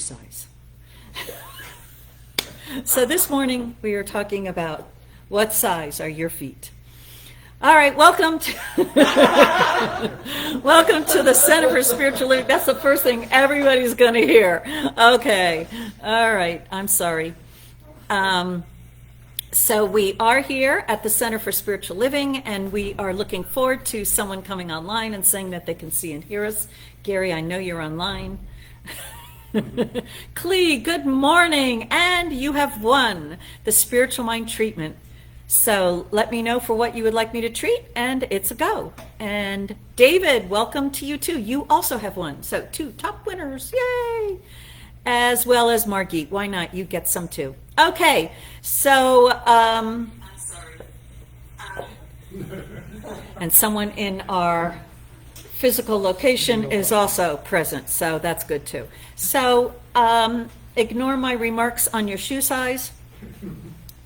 size. So this morning we are talking about what size are your feet. All right, welcome to welcome to the Center for Spiritual Living. That's the first thing everybody's going to hear. Okay, all right, I'm sorry. So we are here at the Center for Spiritual Living, and we are looking forward to someone coming online and saying that they can see and hear us. Gary, I know you're online. Clee, good morning, and you have won the Spiritual Mind Treatment. So let me know for what you would like me to treat, and it's a go. And David, welcome to you too. You also have won. So 2 top winners, yay! As well as Margit. Why not? You get some too. Okay, so I'm sorry. And someone in our physical location is also present, so that's good too. So ignore my remarks on your shoe size,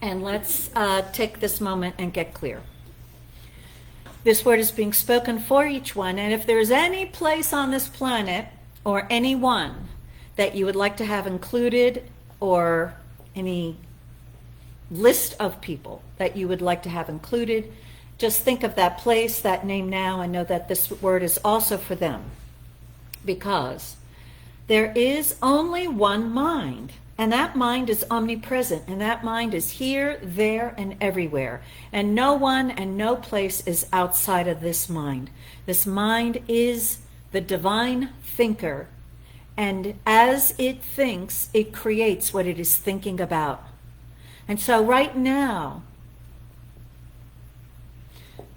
and let's take this moment and get clear. This word is being spoken for each one, and if there's any place on this planet or anyone that you would like to have included, or any list of people that you would like to have included, just think of that place, that name now, and know that this word is also for them. Because there is only one mind, and that mind is omnipresent, and that mind is here, there, and everywhere. And no one and no place is outside of this mind. This mind is the divine thinker, and as it thinks, it creates what it is thinking about. And so right now,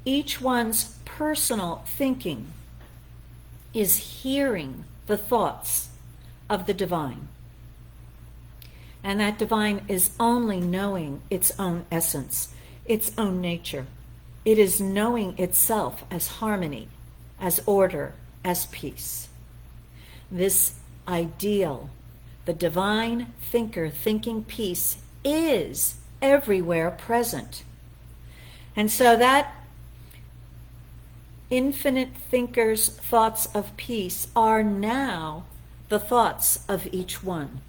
each one's personal thinking is hearing the thoughts of the divine. And that divine is only knowing its own essence, its own nature. It is knowing itself as harmony, as order, as peace. This ideal, the divine thinker thinking peace, is everywhere present. And so that infinite thinker's thoughts of peace are now the thoughts of each one.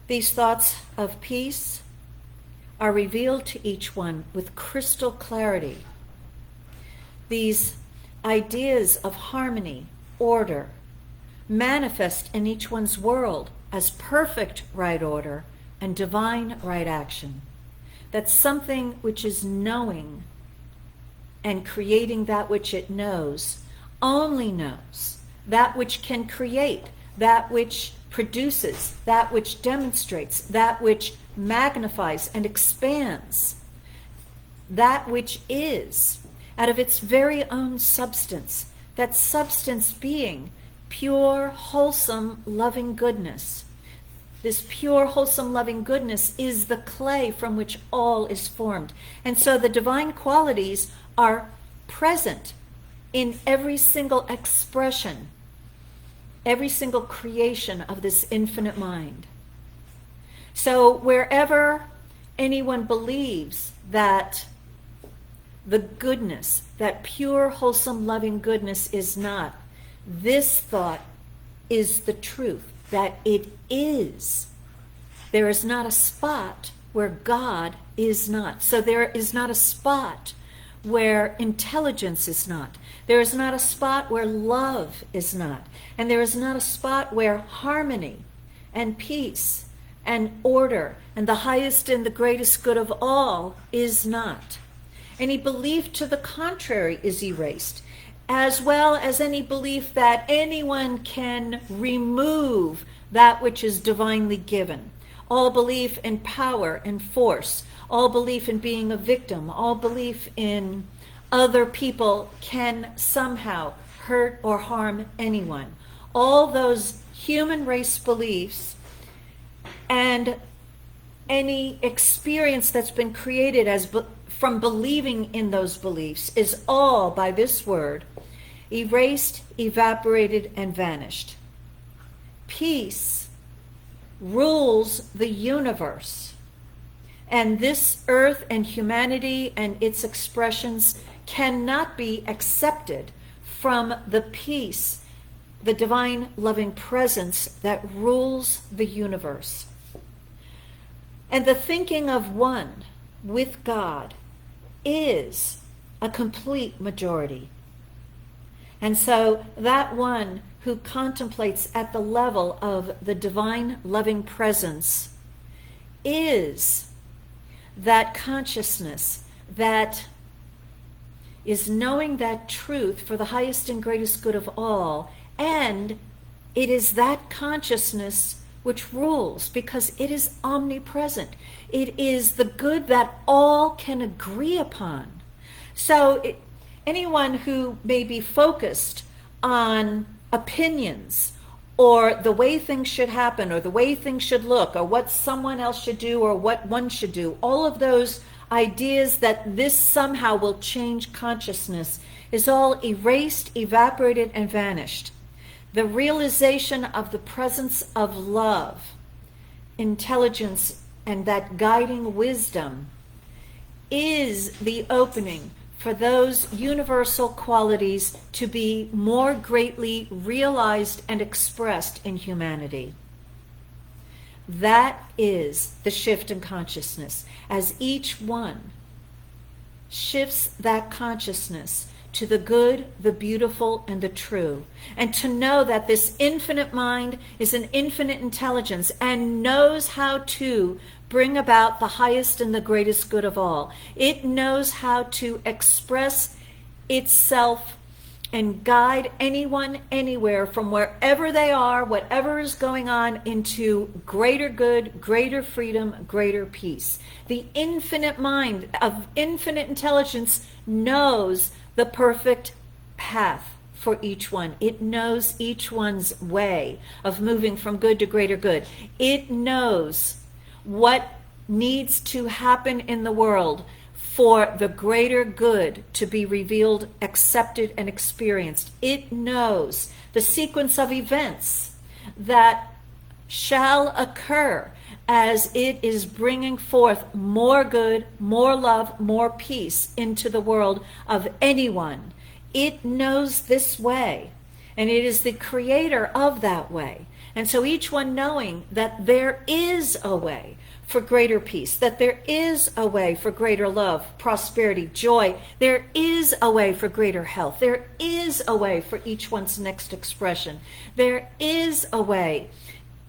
These thoughts of peace are revealed to each one with crystal clarity. These ideas of harmony, order, manifest in each one's world as perfect right order and divine right action. That something which is knowing and creating that which it knows only knows, that which can create, that which produces, that which demonstrates, that which magnifies and expands, that which is, out of its very own substance, that substance being pure, wholesome, loving goodness. This pure, wholesome, loving goodness is the clay from which all is formed. And so the divine qualities are present in every single expression, every single creation of this infinite mind. So wherever anyone believes that the goodness, that pure, wholesome, loving goodness is not, this thought is the truth, that it is. There is not a spot where God is not. So there is not a spot where intelligence is not. There is not a spot where love is not. And there is not a spot where harmony and peace and order and the highest and the greatest good of all is not. Any belief to the contrary is erased, as well as any belief that anyone can remove that which is divinely given. All belief in power and force, all belief in being a victim, all belief in other people can somehow hurt or harm anyone. All those human race beliefs and any experience that's been created from believing in those beliefs is all, by this word, erased, evaporated, and vanished. Peace rules the universe, and this earth and humanity and its expressions cannot be accepted from the peace the divine loving presence that rules the universe. And the thinking of one with God is a complete majority. And so that one who contemplates at the level of the divine loving presence is that consciousness that is knowing that truth for the highest and greatest good of all. And it is that consciousness which rules, because it is omnipresent. It is the good that all can agree upon. So anyone who may be focused on opinions or the way things should happen or the way things should look or what someone else should do or what one should do, all of those ideas that this somehow will change consciousness is all erased, evaporated, and vanished. The realization of the presence of love, intelligence, and that guiding wisdom is the opening for those universal qualities to be more greatly realized and expressed in humanity. That is the shift in consciousness. As each one shifts that consciousness to the good, the beautiful, and the true, and to know that this infinite mind is an infinite intelligence and knows how to bring about the highest and the greatest good of all. It knows how to express itself and guide anyone, anywhere, from wherever they are, whatever is going on, into greater good, greater freedom, greater peace. The infinite mind of infinite intelligence knows the perfect path for each one. It knows each one's way of moving from good to greater good. It knows what needs to happen in the world for the greater good to be revealed, accepted, and experienced. It knows the sequence of events that shall occur as it is bringing forth more good, more love, more peace into the world of anyone. It knows this way, and it is the creator of that way. And so each one knowing that there is a way for greater peace, that there is a way for greater love, prosperity, joy. There is a way for greater health. There is a way for each one's next expression. There is a way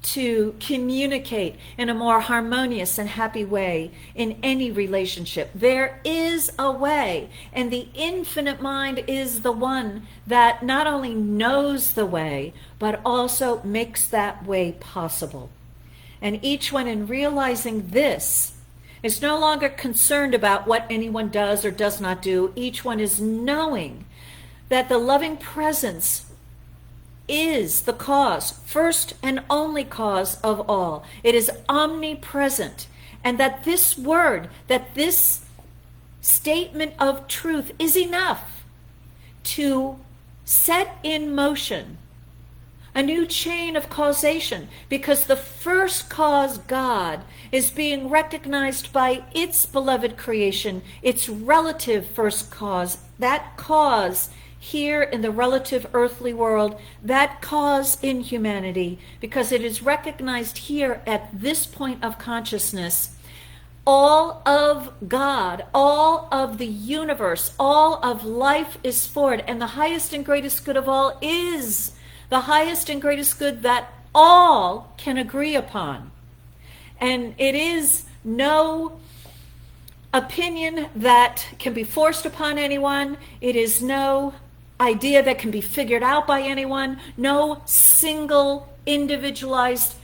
to communicate in a more harmonious and happy way in any relationship. There is a way, and the infinite mind is the one that not only knows the way, but also makes that way possible. And each one, in realizing this, is no longer concerned about what anyone does or does not do. Each one is knowing that the loving presence is the cause, first and only cause of all. It is omnipresent. And that this word, that this statement of truth is enough to set in motion a new chain of causation, because the first cause, God, is being recognized by its beloved creation, its relative first cause. That cause here in the relative earthly world, that cause in humanity, because it is recognized here at this point of consciousness. All of God, all of the universe, all of life is for it, and the highest and greatest good of all is the highest and greatest good that all can agree upon. And it is no opinion that can be forced upon anyone. It is no idea that can be figured out by anyone. No single individualized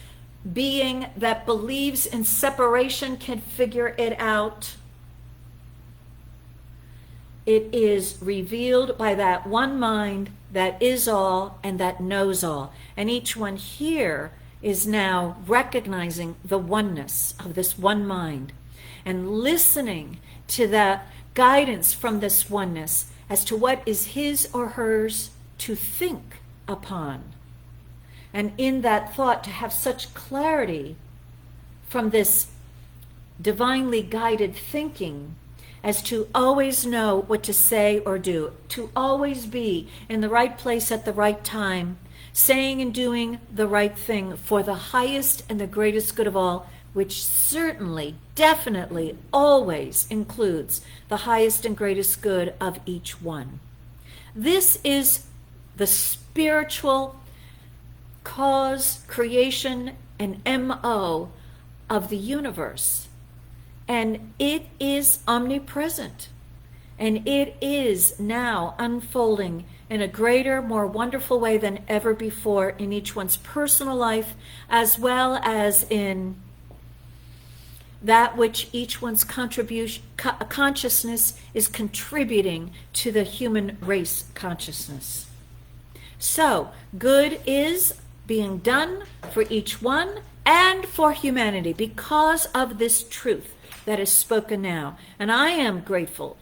being that believes in separation can figure it out. It is revealed by that one mind that is all and that knows all. And each one here is now recognizing the oneness of this one mind and listening to the guidance from this oneness as to what is his or hers to think upon. And in that thought, to have such clarity from this divinely guided thinking as to always know what to say or do, to always be in the right place at the right time, saying and doing the right thing for the highest and the greatest good of all, which certainly, definitely, always includes the highest and greatest good of each one. This is the spiritual cause, creation, and MO of the universe. And it is omnipresent. And it is now unfolding in a greater, more wonderful way than ever before in each one's personal life, as well as in that which each one's consciousness is contributing to the human race consciousness. So, good is being done for each one and for humanity because of this truth that is spoken now. And I am grateful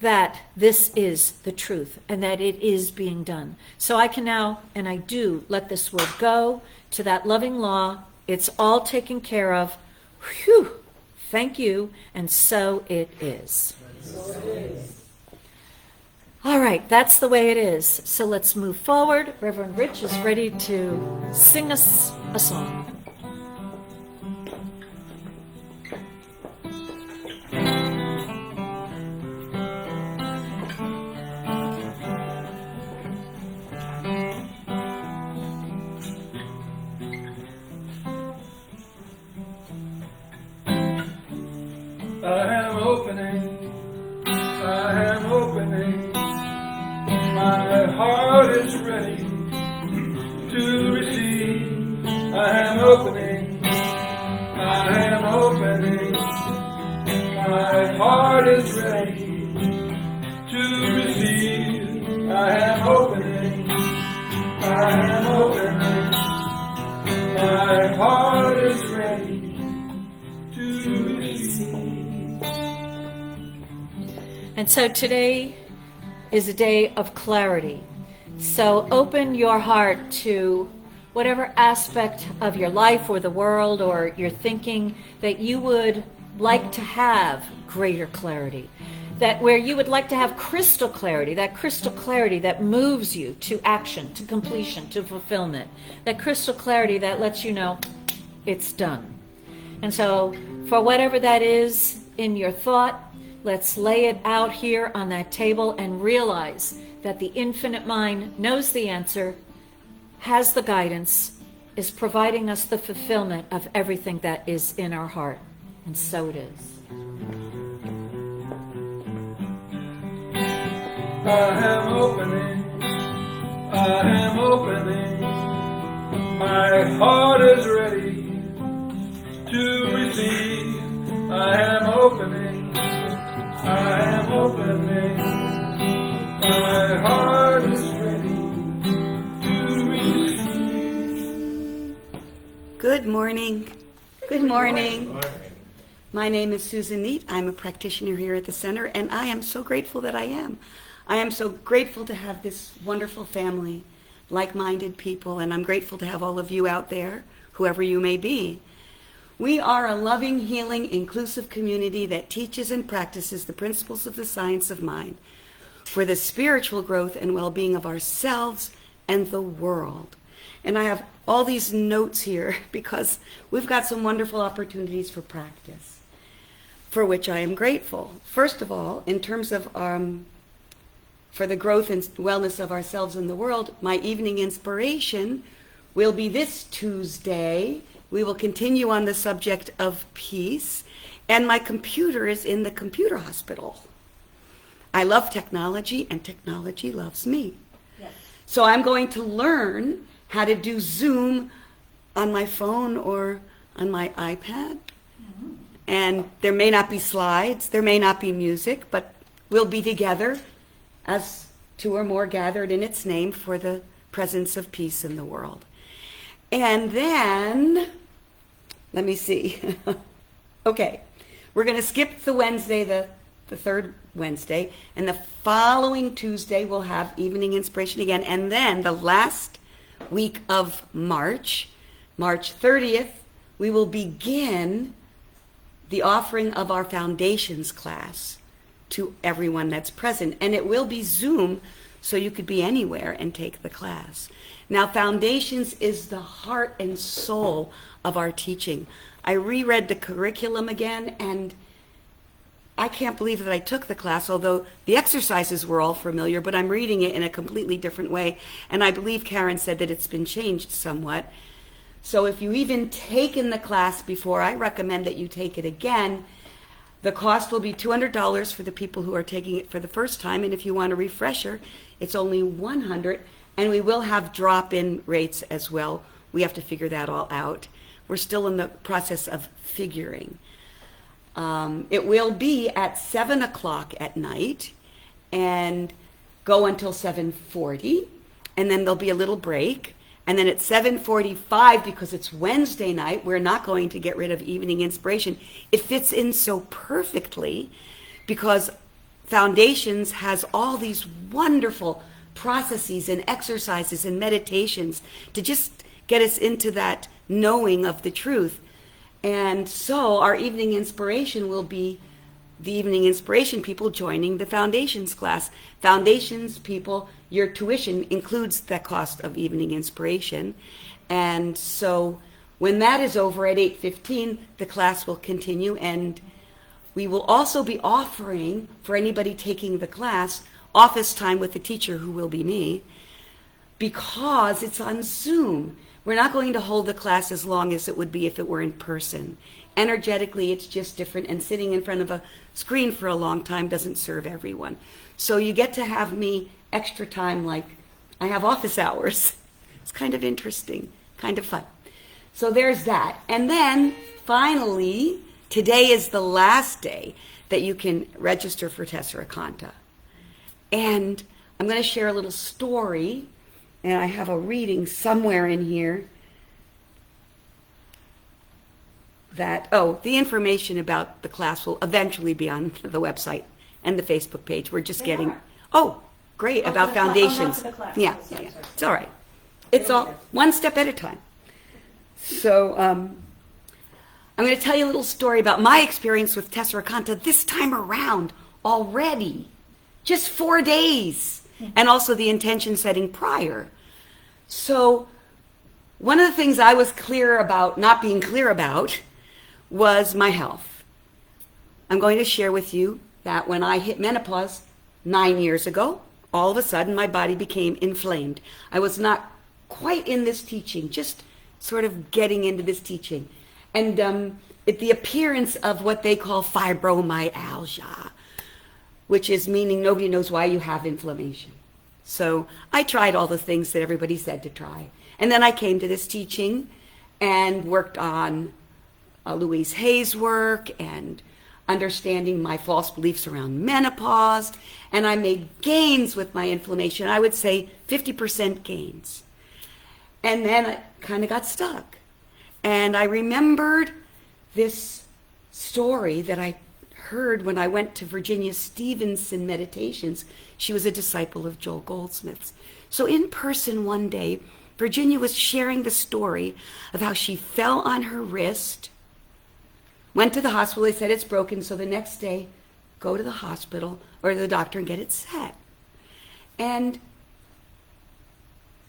that this is the truth and that it is being done. So I can now, and I do, let this word go to that loving law. It's all taken care of. Whew! Thank you, and so it is. All right, that's the way it is. So let's move forward. Reverend Rich is ready to sing us a song. I am opening, my heart is ready to receive. I am opening, my heart is ready to receive. I am opening, my heart is ready to receive. And so today is a day of clarity. So open your heart to whatever aspect of your life or the world or your thinking that you would like to have greater clarity. That where you would like to have crystal clarity that moves you to action, to completion, to fulfillment. That crystal clarity that lets you know it's done. And so for whatever that is in your thought, let's lay it out here on that table and realize that the infinite mind knows the answer, has the guidance, is providing us the fulfillment of everything that is in our heart. And so it is. I am opening, my heart is ready to receive. I am opening, my heart is ready to receive. Good morning. Good morning. My name is Susan Niedt. I'm a practitioner here at the center, and I am so grateful that I am. I am so grateful to have this wonderful family, like-minded people, and I'm grateful to have all of you out there, whoever you may be. We are a loving, healing, inclusive community that teaches and practices the principles of the science of mind for the spiritual growth and well-being of ourselves and the world. And I have all these notes here because we've got some wonderful opportunities for practice, for which I am grateful. First of all, in terms of for the growth and wellness of ourselves and the world, my evening inspiration will be this Tuesday. We will continue on the subject of peace, and my computer is in the computer hospital. I love technology, and technology loves me. Yes. So I'm going to learn how to do Zoom on my phone or on my iPad. Mm-hmm. And there may not be slides, there may not be music, but we'll be together as two or more gathered in its name for the presence of peace in the world. And then, let me see. Okay, we're going to skip the Wednesday, the third Wednesday, and the following Tuesday we'll have evening inspiration again. And then the last week of March, March 30th, we will begin the offering of our foundations class to everyone that's present. And it will be Zoom, so you could be anywhere and take the class. Now, Foundations is the heart and soul of our teaching. I reread the curriculum again, and I can't believe that I took the class, although the exercises were all familiar, but I'm reading it in a completely different way. And I believe Karen said that it's been changed somewhat. So if you even taken the class before, I recommend that you take it again. The cost will be $200 for the people who are taking it for the first time. And if you want a refresher, it's only $100. And we will have drop-in rates as well. We have to figure that all out. We're still in the process of figuring. It will be at 7 o'clock at night and go until 7:40, and then there'll be a little break. And then at 7:45, because it's Wednesday night, we're not going to get rid of evening inspiration. It fits in so perfectly because Foundations has all these wonderful processes and exercises and meditations to just get us into that knowing of the truth. And so our evening inspiration will be the evening inspiration people joining the Foundations class. Foundations people, your tuition includes the cost of evening inspiration. And so when that is over at 8:15, the class will continue, and we will also be offering, for anybody taking the class, office time with the teacher, who will be me, because it's on Zoom. We're not going to hold the class as long as it would be if it were in person. Energetically, it's just different, and sitting in front of a screen for a long time doesn't serve everyone. So you get to have me extra time, like I have office hours. It's kind of interesting, kind of fun. So there's that. And then finally, today is the last day that you can register for Tessarakonta. And I'm going to share a little story. And I have a reading somewhere in here that, the information about the class will eventually be on the website and the Facebook page. We're just getting, great, about Foundations. Yeah. It's all right. It's all one step at a time. So I'm going to tell you a little story about my experience with Tessarakonta this time around already. Just 4 days. And also the intention setting prior. So one of the things I was clear about, not being clear about, was my health. I'm going to share with you that when I hit menopause 9 years ago, all of a sudden my body became inflamed. I was not quite in this teaching, just sort of getting into this teaching. And the appearance of what they call fibromyalgia, which is meaning nobody knows why you have inflammation. So I tried all the things that everybody said to try. And then I came to this teaching and worked on Louise Hay's work and understanding my false beliefs around menopause. And I made gains with my inflammation. I would say 50% gains. And then I kind of got stuck. And I remembered this story that I heard when I went to Virginia Stevenson Meditations. She was a disciple of Joel Goldsmith's. So in person one day, Virginia was sharing the story of how she fell on her wrist, went to the hospital. They said it's broken, so the next day, go to the hospital or the doctor and get it set. And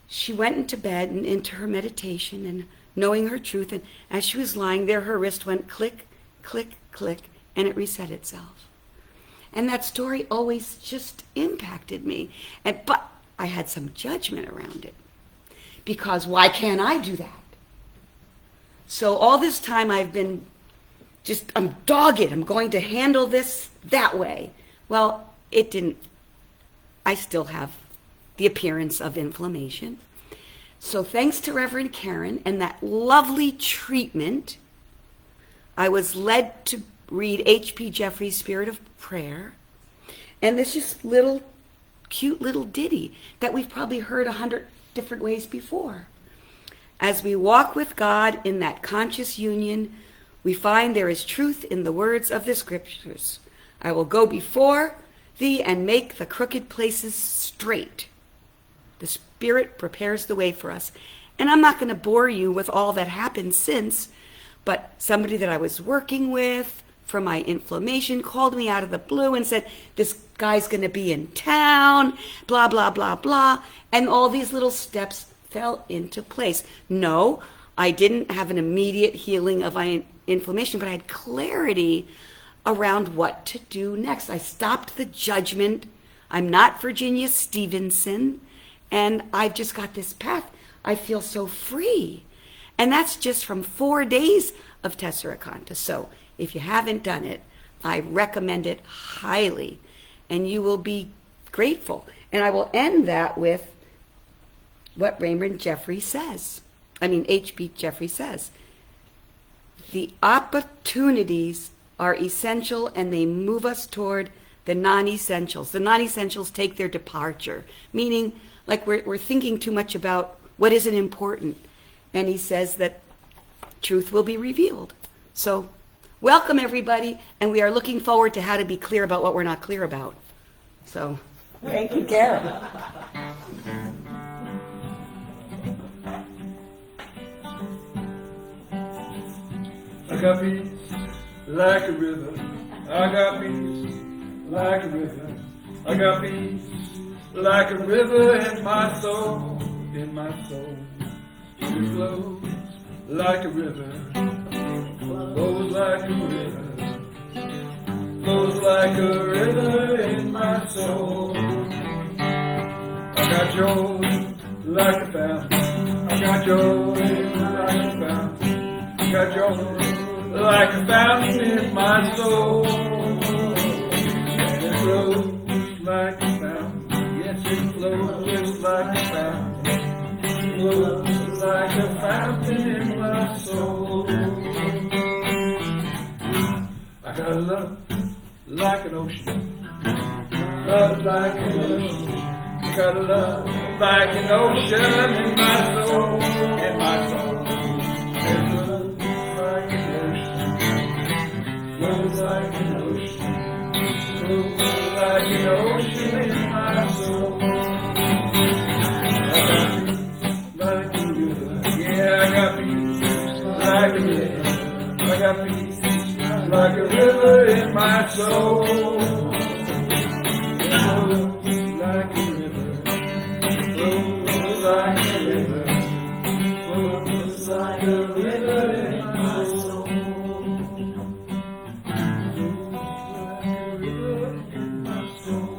she went into bed and into her meditation and knowing her truth. And as she was lying there, her wrist went click, click, click, and it reset itself. And that story always just impacted me. But I had some judgment around it. Because why can't I do that? So all this time I've been I'm dogged. I'm going to handle this that way. Well, it didn't. I still have the appearance of inflammation. So thanks to Reverend Karen and that lovely treatment, I was led to read H.P. Jeffrey's Spirit of Prayer. And this just cute little ditty that we've probably heard 100 different ways before. As we walk with God in that conscious union, we find there is truth in the words of the scriptures. I will go before thee and make the crooked places straight. The Spirit prepares the way for us. And I'm not going to bore you with all that happened since, but somebody that I was working with for my inflammation called me out of the blue and said, this guy's going to be in town, blah, blah, blah, blah. And all these little steps fell into place. No, I didn't have an immediate healing of my inflammation, but I had clarity around what to do next. I stopped the judgment. I'm not Virginia Stevenson, and I've just got this path. I feel so free. And that's just from 4 days of Tessarakonta. So if you haven't done it, I recommend it highly, and you will be grateful. And I will end that with what Raymond Jeffrey says. H.B. Jeffrey says. The opportunities are essential, and they move us toward the non-essentials. The non-essentials take their departure, meaning like we're thinking too much about what isn't important. And he says that truth will be revealed. So welcome, everybody, and we are looking forward to how to be clear about what we're not clear about. So thank you, Karen. I got peace like a river. I got peace like a river. I got peace like a river in my soul. In my soul, it flows like a river. Flows like a river. Flows like a river in my soul. I got joy like a fountain. I got joy like a fountain. I got joy like a fountain in my soul. And it flows like a fountain. Yes, it flows like a fountain. It flows like a fountain in my soul. I got love like an ocean. Love like an ocean. I got love like an ocean in my soul. In my soul. There's love like an ocean. Love like an ocean. Love like an ocean in my soul. I got peace like a river. Yeah, I got peace like a river. I got peace like a river in my soul. It flows like a river. It flows like a river. It flows like a river in my soul. It flows like a river in my soul.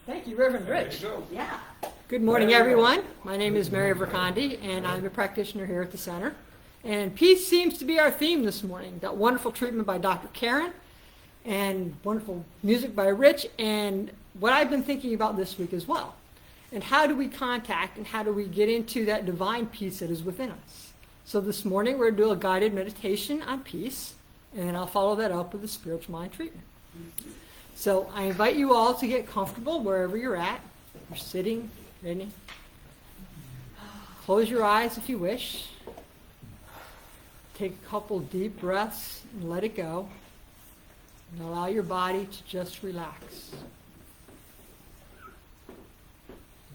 Thank you, Reverend Rich. There you go. Yeah. Good morning, everyone. My name is Mary VerCande, and I'm a practitioner here at the center. And peace seems to be our theme this morning. Got wonderful treatment by Dr. Karen, and wonderful music by Rich, and what I've been thinking about this week as well. And how do we contact and how do we get into that divine peace that is within us? So this morning we're going to do a guided meditation on peace, and then I'll follow that up with a spiritual mind treatment. So I invite you all to get comfortable wherever you're at. You're sitting, ready. Close your eyes if you wish. Take a couple deep breaths and let it go. And allow your body to just relax.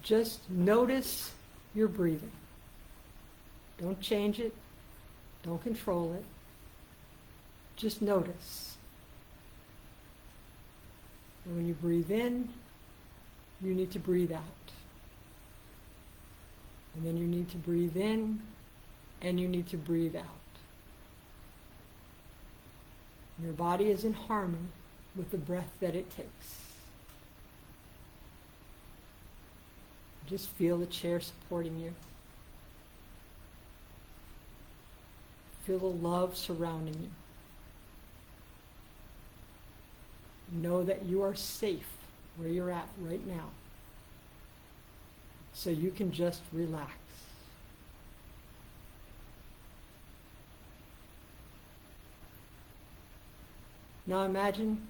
Just notice your breathing. Don't change it. Don't control it. Just notice. And when you breathe in, you need to breathe out. And then you need to breathe in, and you need to breathe out. Your body is in harmony with the breath that it takes. Just feel the chair supporting you. Feel the love surrounding you. Know that you are safe where you're at right now. So you can just relax. Now imagine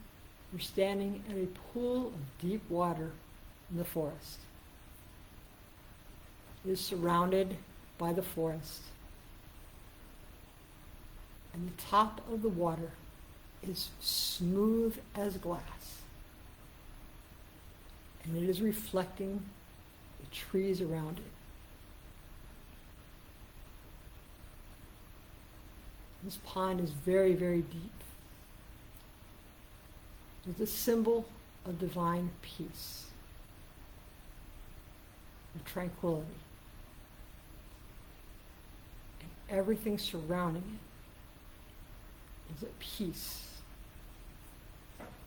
you're standing at a pool of deep water in the forest. It is surrounded by the forest. And the top of the water is smooth as glass. And it is reflecting the trees around it. This pond is very, very deep. It's a symbol of divine peace, of tranquility. And everything surrounding it is at peace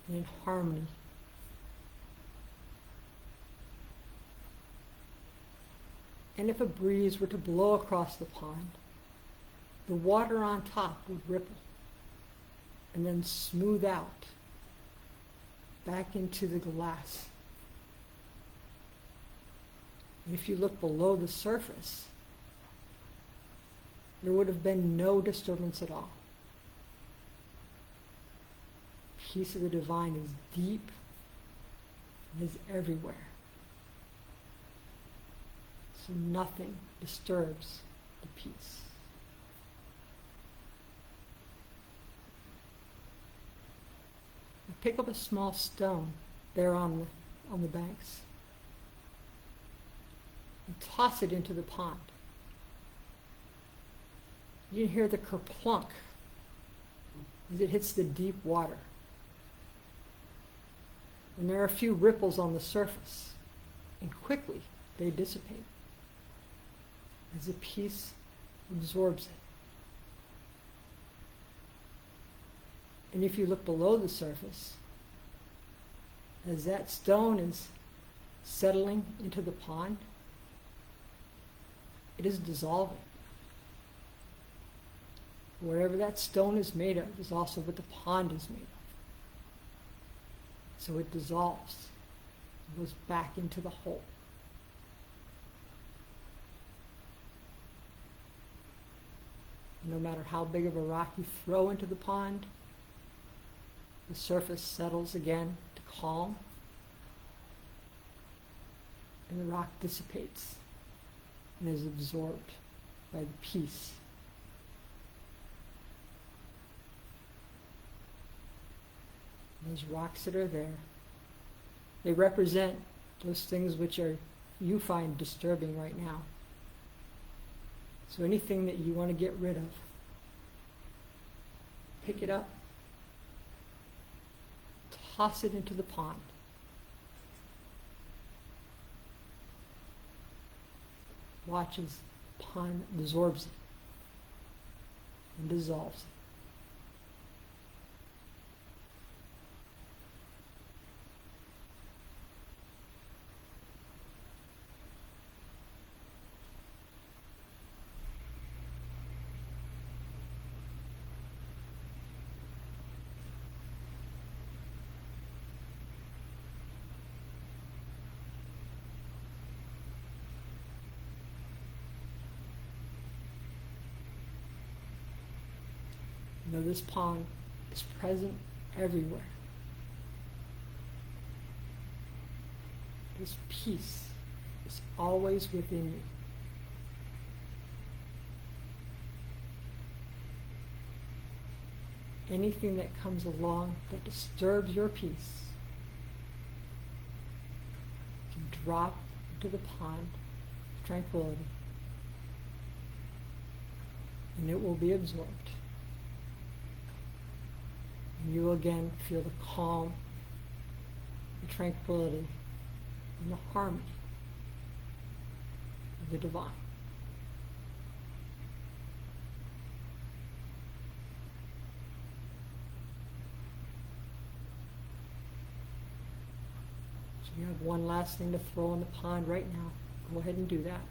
and in harmony. And if a breeze were to blow across the pond, the water on top would ripple and then smooth out back into the glass. And if you look below the surface, there would have been no disturbance at all. Peace of the divine is deep and is everywhere. So nothing disturbs the peace. Pick up a small stone there on the banks and toss it into the pond. You can hear the kerplunk as it hits the deep water. And there are a few ripples on the surface, and quickly they dissipate as the peace absorbs it. And if you look below the surface, as that stone is settling into the pond, it is dissolving. Whatever that stone is made of is also what the pond is made of. So it dissolves, it goes back into the hole. No matter how big of a rock you throw into the pond, the surface settles again to calm, and the rock dissipates and is absorbed by the peace. Those rocks that are there, they represent those things which you find disturbing right now. So anything that you want to get rid of, pick it up, toss it into the pond. Watch as the pond absorbs it and dissolves it. You know, this pond is present everywhere. This peace is always within you. Anything that comes along that disturbs your peace can drop into the pond of tranquility, and it will be absorbed. And you will again feel the calm, the tranquility, and the harmony of the divine. So you have one last thing to throw in the pond right now. Go ahead and do that.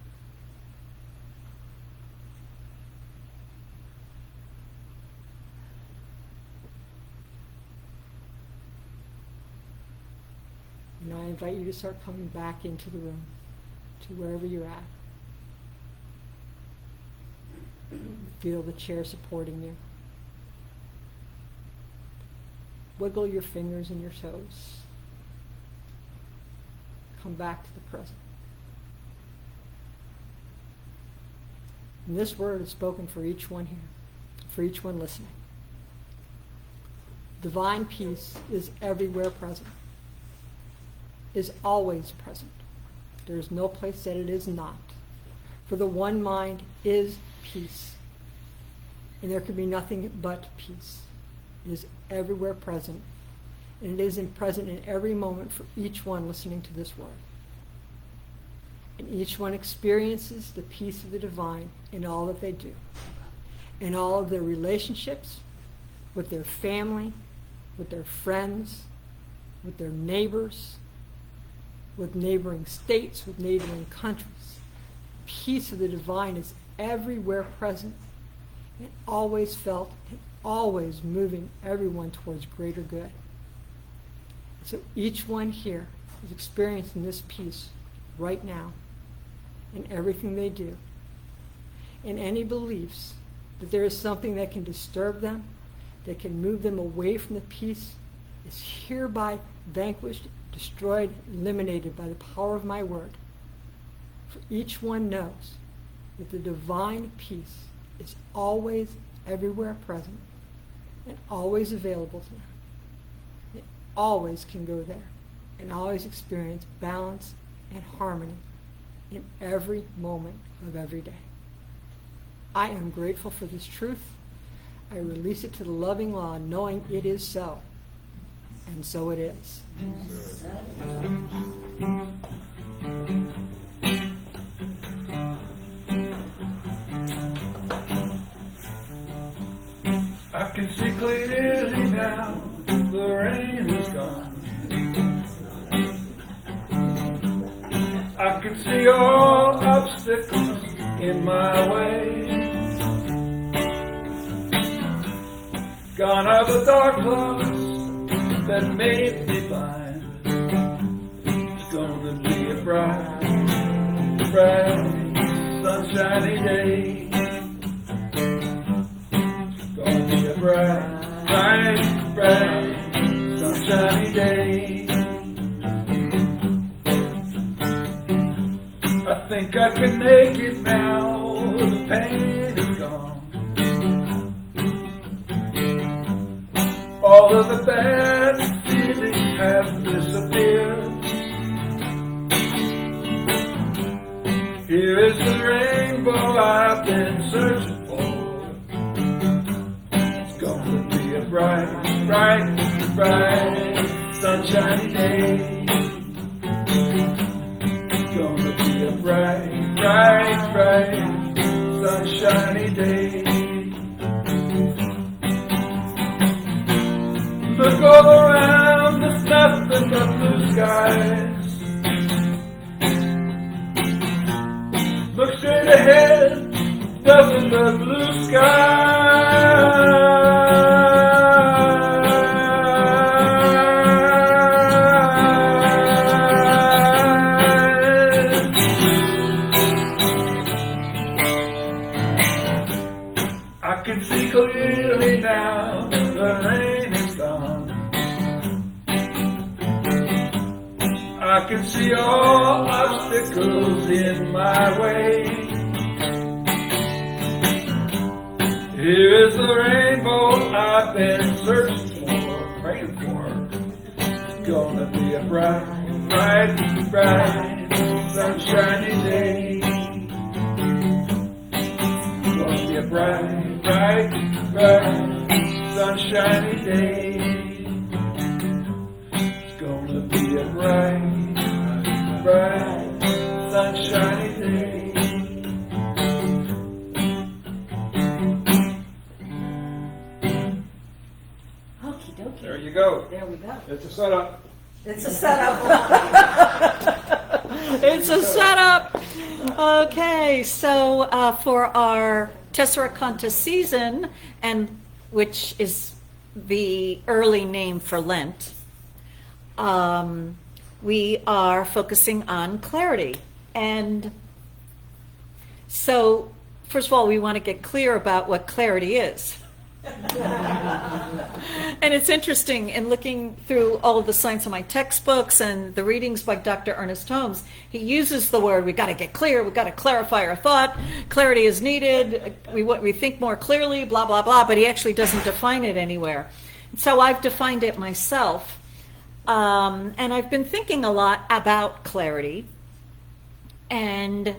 And I invite you to start coming back into the room, to wherever you're at. Feel the chair supporting you. Wiggle your fingers and your toes. Come back to the present. And this word is spoken for each one here, for each one listening. Divine peace is everywhere present, is always present. There is no place that it is not. For the one mind is peace. and there can be nothing but peace. It is everywhere present, and it is present in every moment for each one listening to this word. And each one experiences the peace of the divine in all that they do, in all of their relationships, with their family, with their friends, with their neighbors, with neighboring states, with neighboring countries. Peace of the divine is everywhere present and always felt and always moving everyone towards greater good. So each one here is experiencing this peace right now in everything they do. And any beliefs that there is something that can disturb them, that can move them away from the peace, is hereby vanquished, destroyed, eliminated by the power of my word. For each one knows that the divine peace is always everywhere present and always available to them. They always can go there and always experience balance and harmony in every moment of every day. I am grateful for this truth. I release it to the loving law, knowing it is so. And so it is. I can see clearly now, the rain is gone. I can see all obstacles in my way. Gone are the dark clouds that made me blind. It's gonna be a bright, bright, sunshiny day. It's gonna be a bright, bright, bright, sunshiny day. I think I can make it now, the pain is gone. All of the bad feelings have disappeared. Here is the rainbow I've been searching for. It's gonna be a bright, bright, bright, sunshiny day. It's gonna be a bright, bright, bright, sunshiny day. Look all around, there's nothing but blue skies. Look straight ahead, nothing but blue skies. I can see clearly now, the rain is gone. I can see all obstacles in my way. Here is the rainbow I've been searching for, praying for. It's gonna be a bright, bright, bright, sunshiny day. It's gonna be a bright, bright, bright, sunshiny day. It's gonna be a bright, bright, sunshiny day. Okie dokie. There you go. There we go. It's a setup. It's a setup. It's a setup. Okay, so for our Tessarakonta season, and which is the early name for Lent, we are focusing on clarity. And so, first of all, we want to get clear about what clarity is. And it's interesting, in looking through all of the Science of My textbooks and the readings by Dr. Ernest Holmes, he uses the word, we've got to get clear, we've got to clarify our thought, clarity is needed, we think more clearly, blah, blah, blah, but he actually doesn't define it anywhere. So I've defined it myself, and I've been thinking a lot about clarity, and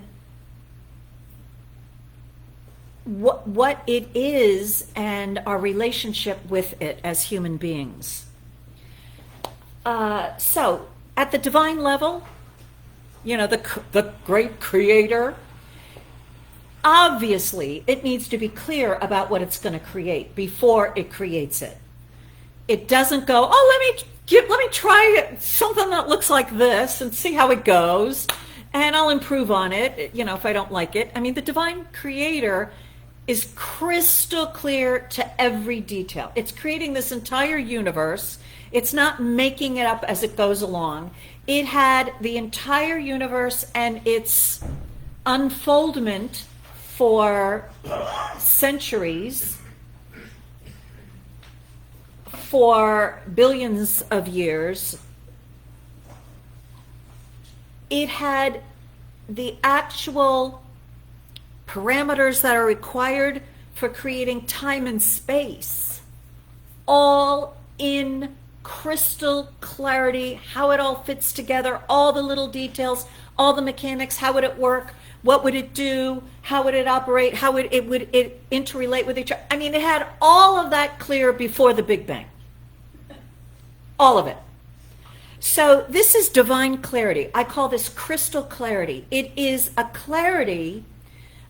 what it is and our relationship with it as human beings. So, at the divine level, the great creator, obviously it needs to be clear about what it's going to create before it creates it. It doesn't go, let me try something that looks like this and see how it goes, and I'll improve on it, if I don't like it. I mean, the divine creator is crystal clear to every detail. It's creating this entire universe. It's not making it up as it goes along. It had the entire universe and its unfoldment for centuries, for billions of years. It had the actual parameters that are required for creating time and space, all in crystal clarity, how it all fits together, all the little details, all the mechanics, how would it work, what would it do, how would it operate, how would it interrelate with each other. I mean, it had all of that clear before the Big Bang. All of it. So this is divine clarity. I call this crystal clarity. It is a clarity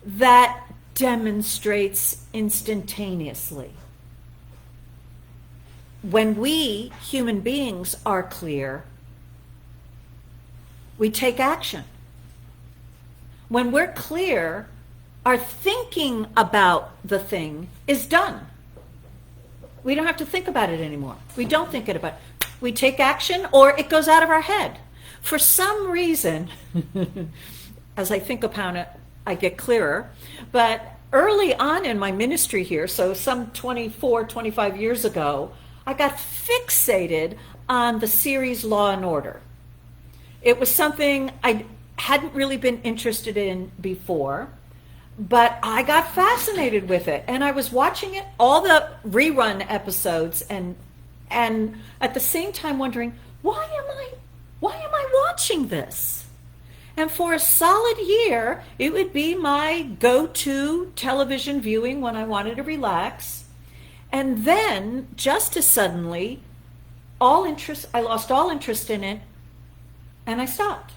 that demonstrates instantaneously. When we, human beings, are clear, we take action. When we're clear, our thinking about the thing is done. We don't have to think about it anymore. We don't think about it. We take action, or it goes out of our head. For some reason, as I think upon it, I get clearer. But early on in my ministry here, so some 24, 25 years ago, I got fixated on the series Law and Order. It was something I hadn't really been interested in before, but I got fascinated with it. And I was watching it, all the rerun episodes, and at the same time wondering, why am I watching this? And for a solid year, it would be my go-to television viewing when I wanted to relax. And then, just as suddenly, I lost all interest in it, and I stopped.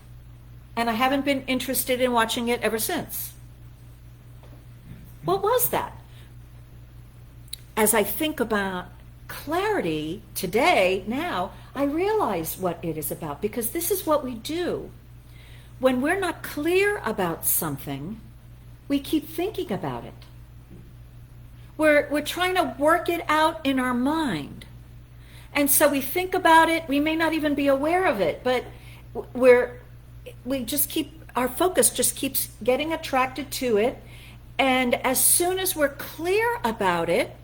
And I haven't been interested in watching it ever since. What was that? As I think about clarity today, now, I realize what it is about, because this is what we do. When we're not clear about something, we keep thinking about it. We're trying to work it out in our mind. And so we think about it, we may not even be aware of it, but our focus just keeps getting attracted to it. And as soon as we're clear about it,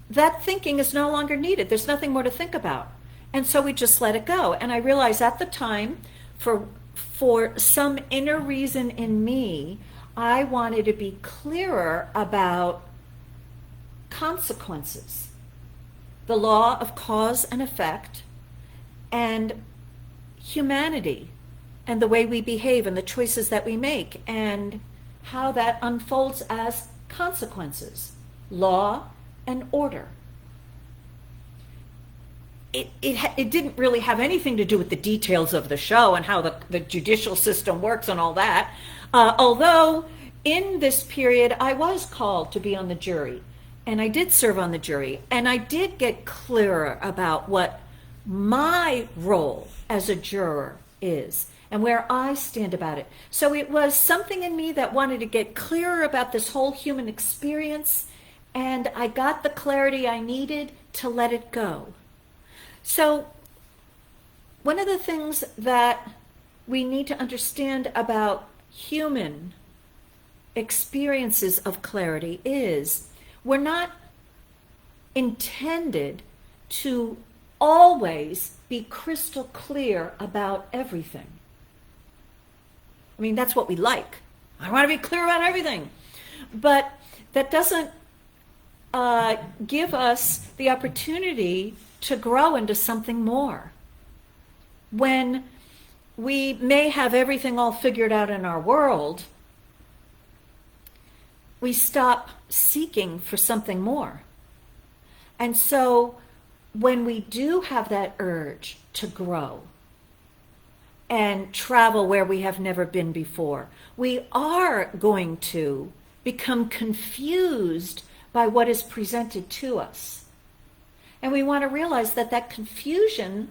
that thinking is no longer needed. There's nothing more to think about. And so we just let it go. And I realized at the time, for some inner reason in me, I wanted to be clearer about consequences, the law of cause and effect, and humanity, and the way we behave and the choices that we make, and how that unfolds as consequences, law and order. It didn't really have anything to do with the details of the show and how the judicial system works and all that, although in this period I was called to be on the jury. And I did serve on the jury, and I did get clearer about what my role as a juror is and where I stand about it. So it was something in me that wanted to get clearer about this whole human experience, and I got the clarity I needed to let it go. So one of the things that we need to understand about human experiences of clarity is we're not intended to always be crystal clear about everything. I mean, that's what we like. I want to be clear about everything. But that doesn't give us the opportunity to grow into something more. When we may have everything all figured out in our world, we stop seeking for something more. And so when we do have that urge to grow and travel where we have never been before, we are going to become confused by what is presented to us. And we want to realize that that confusion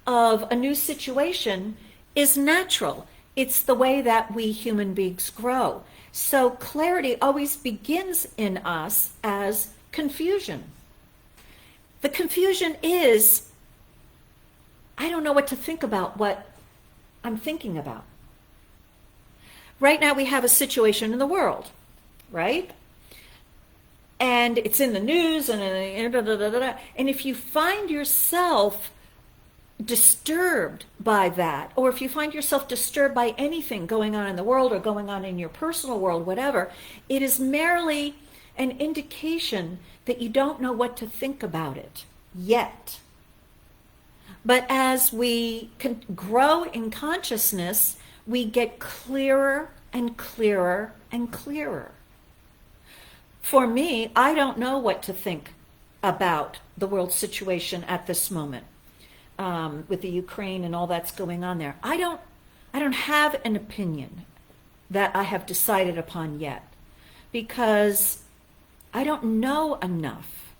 of a new situation is natural. It's the way that we human beings grow. So clarity always begins in us as confusion. The confusion is, I don't know what to think about what I'm thinking about. Right now we have a situation in the world, right? And it's in the news, and if you find yourself disturbed by that, or if you find yourself disturbed by anything going on in the world or going on in your personal world, whatever, it is merely an indication that you don't know what to think about it yet. But as we grow in consciousness, we get clearer and clearer and clearer. For me, I don't know what to think about the world situation at this moment, with the Ukraine and all that's going on there. I don't have an opinion that I have decided upon yet, because I don't know enough.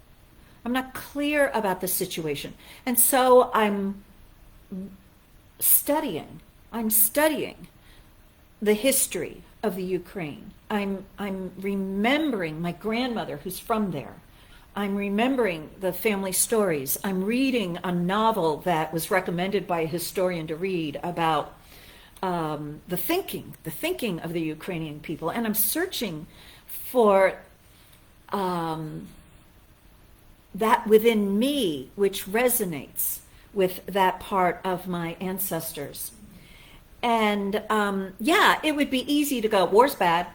I'm not clear about the situation. And so I'm studying the history of the Ukraine. I'm remembering my grandmother who's from there. I'm remembering the family stories. I'm reading a novel that was recommended by a historian to read about the thinking of the Ukrainian people. And I'm searching for that within me which resonates with that part of my ancestors. And it would be easy to go, war's bad,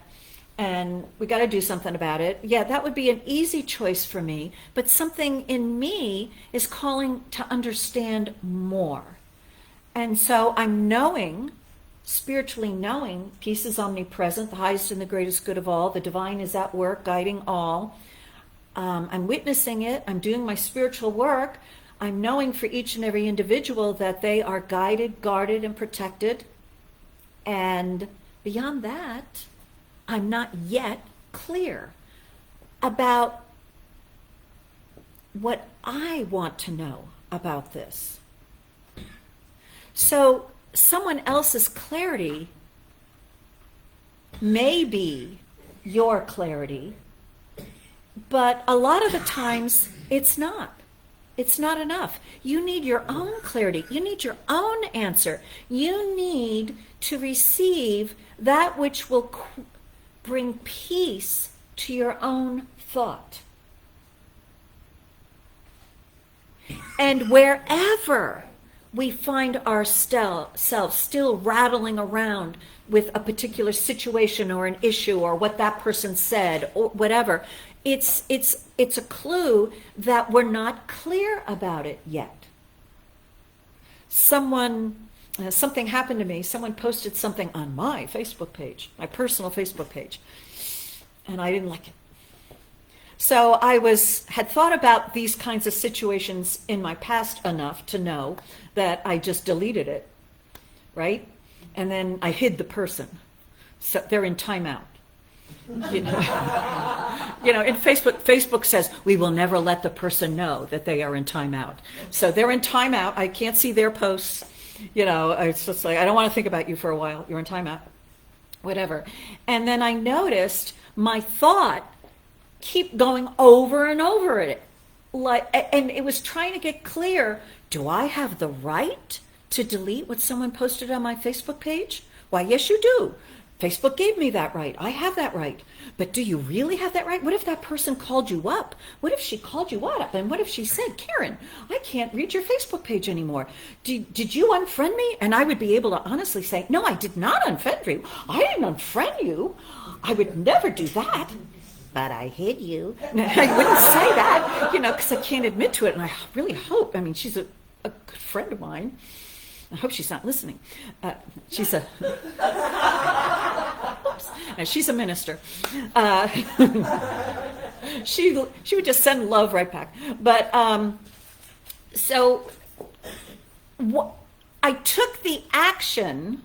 and we got to do something about it. Yeah, that would be an easy choice for me, but something in me is calling to understand more. And so I'm spiritually knowing, peace is omnipresent, the highest and the greatest good of all, the divine is at work, guiding all. I'm witnessing it, I'm doing my spiritual work, I'm knowing for each and every individual that they are guided, guarded, and protected. And beyond that, I'm not yet clear about what I want to know about this. So someone else's clarity may be your clarity, but a lot of the times it's not. It's not enough. You need your own clarity. You need your own answer. You need to receive that which will bring peace to your own thought. And wherever we find ourselves still rattling around with a particular situation or an issue or what that person said or whatever, it's a clue that we're not clear about it yet. Something happened to me. Someone posted something on my Facebook page, my personal Facebook page, and I didn't like it. So I had thought about these kinds of situations in my past enough to know that I just deleted it, right? And then I hid the person. So they're in timeout. You know, in Facebook says, we will never let the person know that they are in timeout. So they're in timeout. I can't see their posts. You know, it's just like, I don't want to think about you for a while. You're in timeout. Whatever. And then I noticed my thought keep going over and over it. And it was trying to get clear, do I have the right to delete what someone posted on my Facebook page? Why, yes, you do. Facebook gave me that right. I have that right. But do you really have that right? What if that person called you up? What if she called you up? And what if she said, Karen, I can't read your Facebook page anymore. Did you unfriend me? And I would be able to honestly say, no, I did not unfriend you. I didn't unfriend you. I would never do that. But I hid you. I wouldn't say that, because I can't admit to it. And I really hope, she's a good friend of mine. I hope she's not listening. She's a... Oops. She's a minister. She would just send love right back. But I took the action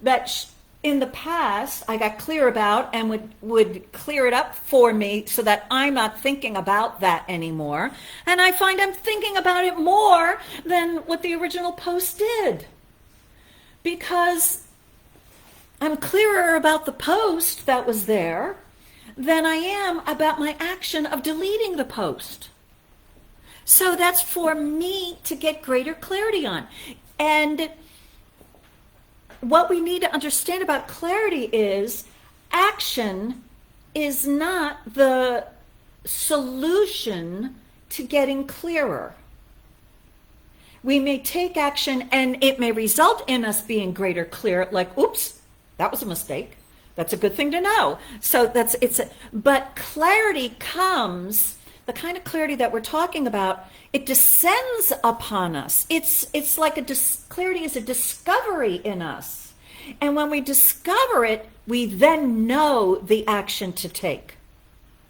that in the past I got clear about and would clear it up for me so that I'm not thinking about that anymore. And I find I'm thinking about it more than what the original post did. Because I'm clearer about the post that was there than I am about my action of deleting the post. So that's for me to get greater clarity on. And what we need to understand about clarity is action is not the solution to getting clearer. We may take action and it may result in us being greater clear, like, oops, that was a mistake. That's a good thing to know. So but clarity comes, the kind of clarity that we're talking about, it descends upon us. It's like clarity is a discovery in us. And when we discover it, we then know the action to take.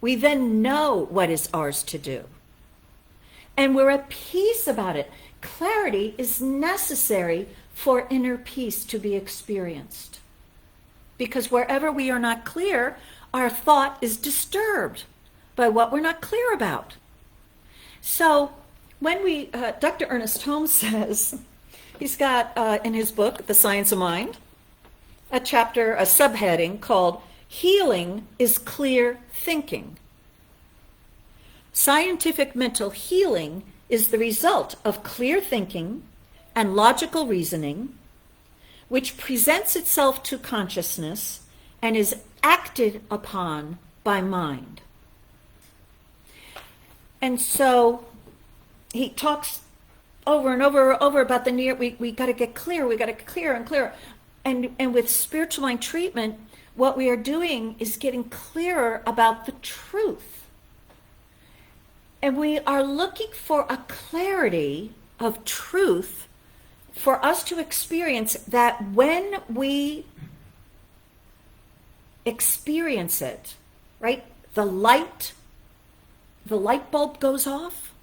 We then know what is ours to do. And we're at peace about it. Clarity is necessary for inner peace to be experienced. Because wherever we are not clear, our thought is disturbed by what we're not clear about. So when Dr. Ernest Holmes says, he's got in his book, The Science of Mind, a chapter, a subheading called Healing is Clear Thinking. Scientific mental healing is the result of clear thinking and logical reasoning, which presents itself to consciousness and is acted upon by mind. And so he talks over and over about the near, we got to get clear, we got to get clearer and clearer. And with spiritual mind treatment, what we are doing is getting clearer about the truth. And we are looking for a clarity of truth for us to experience that when we experience it, right? The light bulb goes off.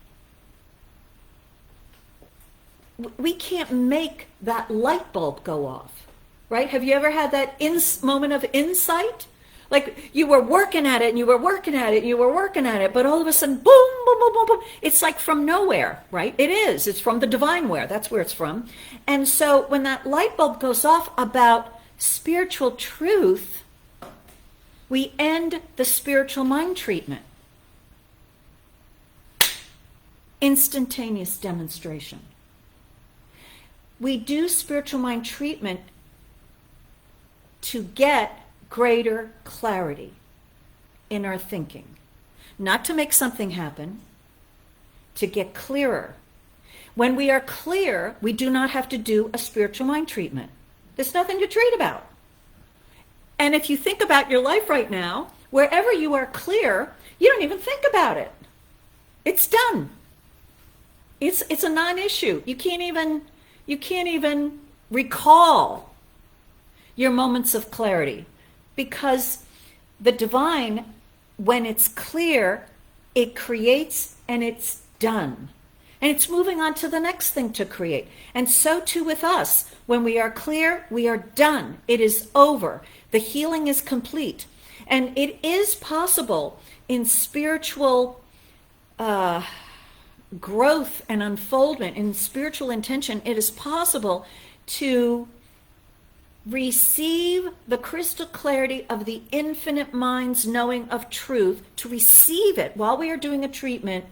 We can't make that light bulb go off, right? Have you ever had that moment of insight? Like you were working at it and you were working at it and you were working at it, but all of a sudden, boom, boom, boom, boom, boom. It's like from nowhere, right? It is. It's from the divine where. That's where it's from. And so when that light bulb goes off about spiritual truth, we end the spiritual mind treatment. Instantaneous demonstration. We do spiritual mind treatment to get greater clarity in our thinking. Not to make something happen, to get clearer. When we are clear, we do not have to do a spiritual mind treatment. There's nothing to treat about. And if you think about your life right now, wherever you are clear, you don't even think about it. It's done. It's a non-issue. You can't even recall your moments of clarity. Because the divine, when it's clear, it creates and it's done. And it's moving on to the next thing to create. And so too with us. When we are clear, we are done. It is over. The healing is complete. And it is possible in spiritual growth and unfoldment, in spiritual intention, it is possible to receive the crystal clarity of the infinite mind's knowing of truth, to receive it while we are doing a treatment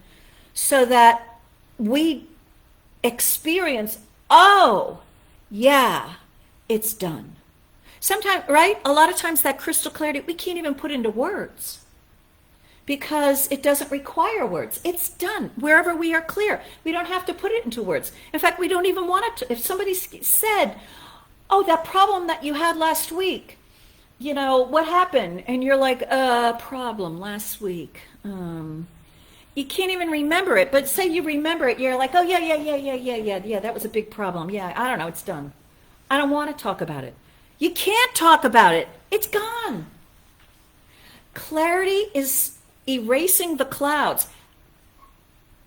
so that we experience, oh, yeah, it's done. Sometimes, right? A lot of times that crystal clarity, we can't even put into words because it doesn't require words. It's done wherever we are clear. We don't have to put it into words. In fact, we don't even want it to. If somebody said, oh, that problem that you had last week, you know, what happened? And you're like, problem last week. You can't even remember it, but say you remember it, you're like, oh, yeah, that was a big problem. Yeah, I don't know, it's done. I don't want to talk about it. You can't talk about it. It's gone. Clarity is erasing the clouds.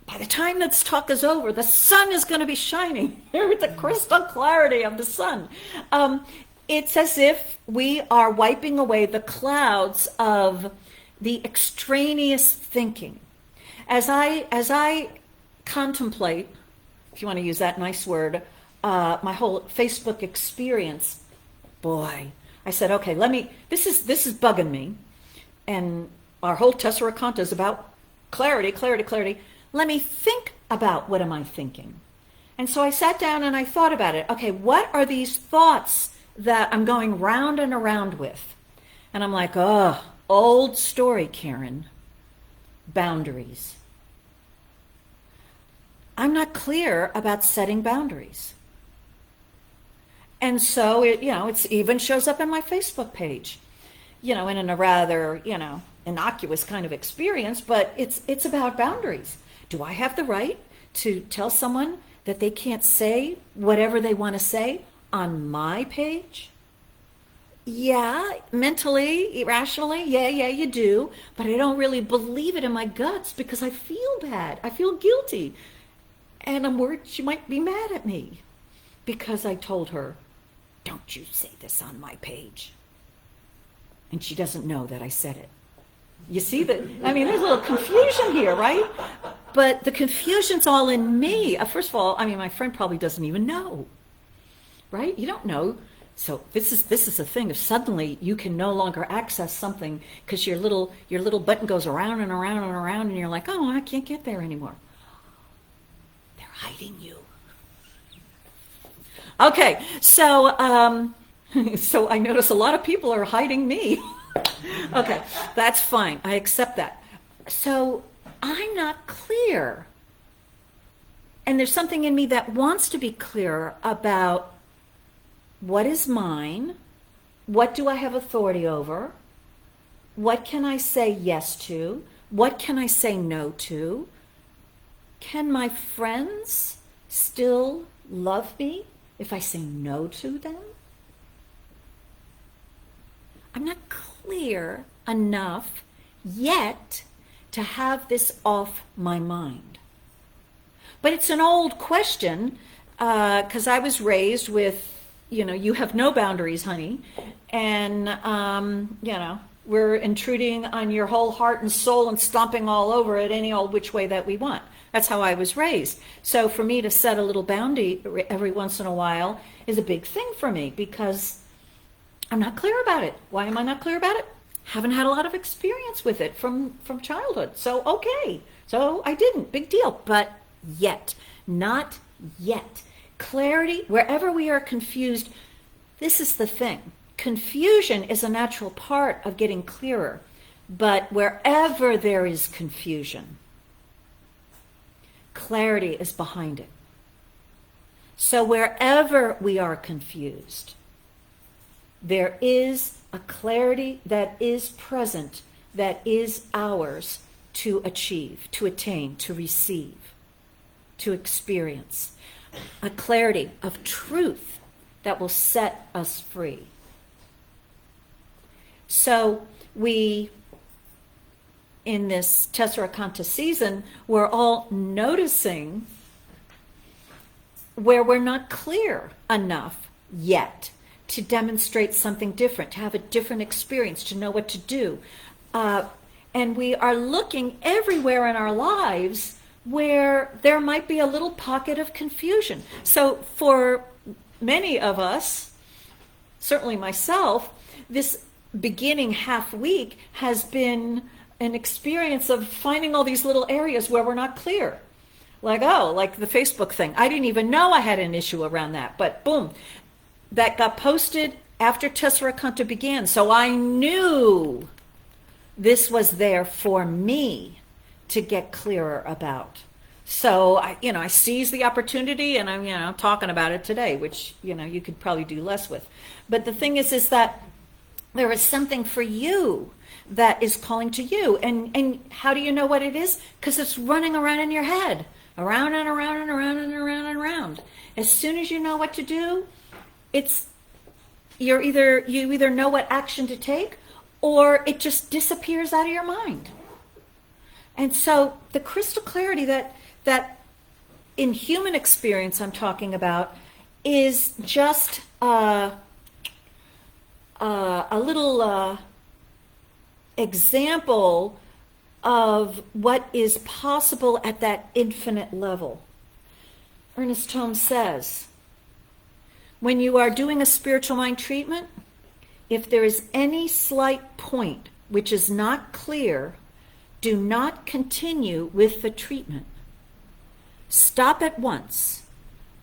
By the time this talk is over, the sun is going to be shining. The crystal clarity of the sun. It's as if we are wiping away the clouds of the extraneous thinking. As I contemplate, if you want to use that nice word, my whole Facebook experience, boy, I said, okay, this is bugging me. And our whole Tessarakonta is about clarity, clarity, clarity. Let me think about what am I thinking. And so I sat down and I thought about it. Okay, what are these thoughts that I'm going round and around with? And I'm like, oh, old story, Karen. Boundaries. I'm not clear about setting boundaries. And so it even shows up in my Facebook page, and in a rather, innocuous kind of experience, but it's about boundaries. Do I have the right to tell someone that they can't say whatever they want to say on my page? Yeah, mentally, irrationally, yeah, you do. But I don't really believe it in my guts because I feel bad. I feel guilty. And I'm worried she might be mad at me because I told her, don't you say this on my page. And she doesn't know that I said it. You see that? I mean, there's a little confusion here, right? But the confusion's all in me. First of all, my friend probably doesn't even know, right? You don't know. So this is a thing. If suddenly you can no longer access something because your little button goes around and around and around, and you're like, oh, I can't get there anymore. They're hiding you. Okay, so so I notice a lot of people are hiding me. Okay, that's fine. I accept that. So I'm not clear. And there's something in me that wants to be clear about what is mine, what do I have authority over, what can I say yes to, what can I say no to, can my friends still love me if I say no to them? I'm not clear enough yet to have this off my mind. But it's an old question because I was raised with, you have no boundaries, honey. And, we're intruding on your whole heart and soul and stomping all over it any old which way that we want. That's how I was raised. So for me to set a little boundary every once in a while is a big thing for me because I'm not clear about it. Why am I not clear about it? Haven't had a lot of experience with it from childhood. So, okay. So I didn't. Big deal. But yet. Not yet. Clarity, wherever we are confused, this is the thing. Confusion is a natural part of getting clearer. But wherever there is confusion, clarity is behind it. So wherever we are confused, there is a clarity that is present, that is ours to achieve, to attain, to receive, to experience. A clarity of truth that will set us free. So we, in this Tessarakonta season, we're all noticing where we're not clear enough yet to demonstrate something different, to have a different experience, to know what to do. And we are looking everywhere in our lives where there might be a little pocket of confusion. So for many of us, certainly myself, this beginning half week has been an experience of finding all these little areas where we're not clear. Like the Facebook thing. I didn't even know I had an issue around that, but boom, that got posted after Tessarakonta began. So I knew this was there for me to get clearer about. So I seized the opportunity and I'm talking about it today, which, you could probably do less with. But the thing is that there is something for you that is calling to you. And how do you know what it is? Because it's running around in your head, around and around and around and around and around. As soon as you know what to do, you either know what action to take, or it just disappears out of your mind. And so the crystal clarity that in human experience I'm talking about is just a little example of what is possible at that infinite level. Ernest Holmes says, when you are doing a spiritual mind treatment, if there is any slight point which is not clear, do not continue with the treatment. Stop at once.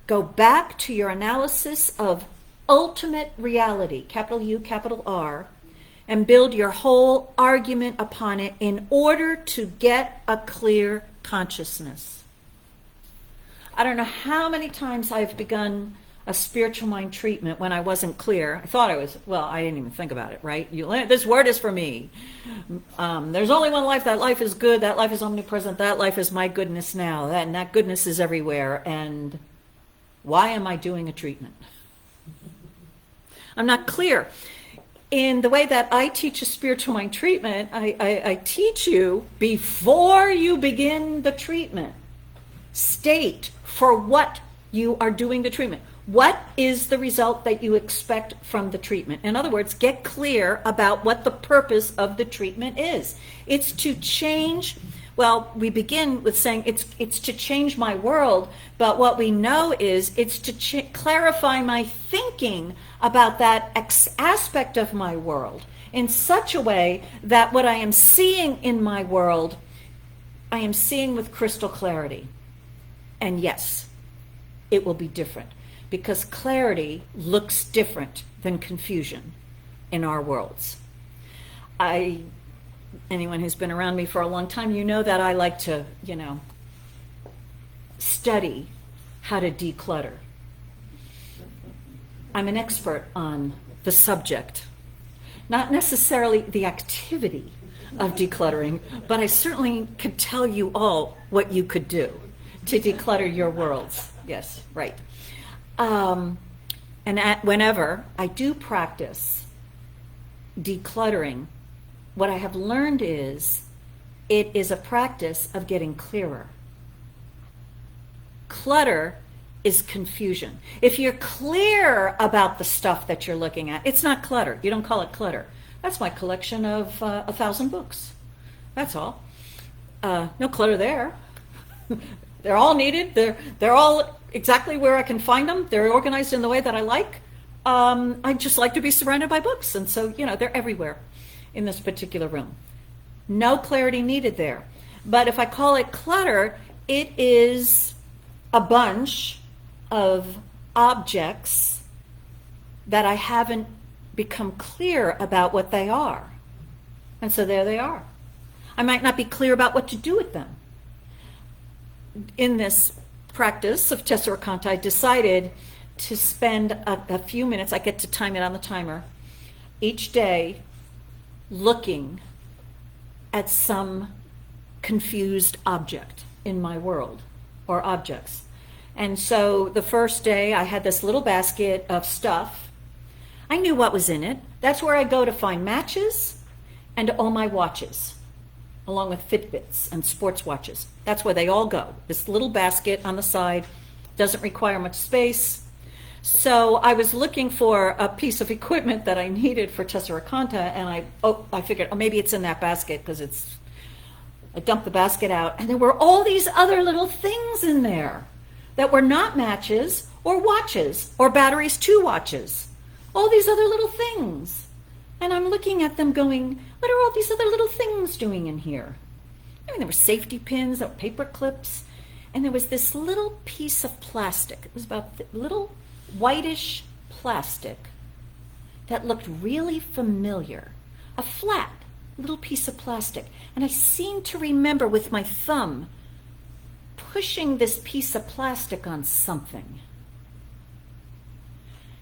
Go back to your analysis of ultimate reality, capital U, capital R, and build your whole argument upon it in order to get a clear consciousness. I don't know how many times I've begun a spiritual mind treatment when I wasn't clear. I thought I was, well, I didn't even think about it, right? This word is for me. There's only one life. That life is good. That life is omnipresent. That life is my goodness now. And that goodness is everywhere. And why am I doing a treatment? I'm not clear. In the way that I teach a spiritual mind treatment, I teach you before you begin the treatment, state for what you are doing the treatment. What is the result that you expect from the treatment? In other words, get clear about what the purpose of the treatment is. It's to change, well, we begin with saying it's to change my world, but what we know is it's to clarify my thinking about that aspect of my world in such a way that what I am seeing in my world, I am seeing with crystal clarity. And yes, it will be different, because clarity looks different than confusion in our worlds. Anyone who's been around me for a long time, you know that I like to, study how to declutter. I'm an expert on the subject, not necessarily the activity of decluttering, but I certainly could tell you all what you could do to declutter your worlds. Yes, right. Whenever I do practice decluttering, what I have learned is it is a practice of getting clearer. Clutter is confusion. If you're clear about the stuff that you're looking at, it's not clutter. You don't call it clutter. That's my collection of 1,000 books. That's all. No clutter there. They're all needed. They're all exactly where I can find them. They're organized in the way that I like. I just like to be surrounded by books. And so, they're everywhere in this particular room. No clarity needed there. But if I call it clutter, it is a bunch of objects that I haven't become clear about what they are. And so there they are. I might not be clear about what to do with them. In this practice of Tessarakonta, I decided to spend a few minutes, I get to time it on the timer, each day looking at some confused object in my world, or objects. And so the first day I had this little basket of stuff. I knew what was in it. That's where I go to find matches and all my watches, along with Fitbits and sports watches. That's where they all go. This little basket on the side doesn't require much space. So I was looking for a piece of equipment that I needed for Tessarakonta, and I figured, maybe it's in that basket, because I dumped the basket out, and there were all these other little things in there that were not matches or watches or batteries to watches. All these other little things. And I'm looking at them going, what are all these other little things doing in here? There were safety pins, there were paper clips, and there was this little piece of plastic. It was about little whitish plastic that looked really familiar. A flat little piece of plastic. And I seemed to remember with my thumb pushing this piece of plastic on something.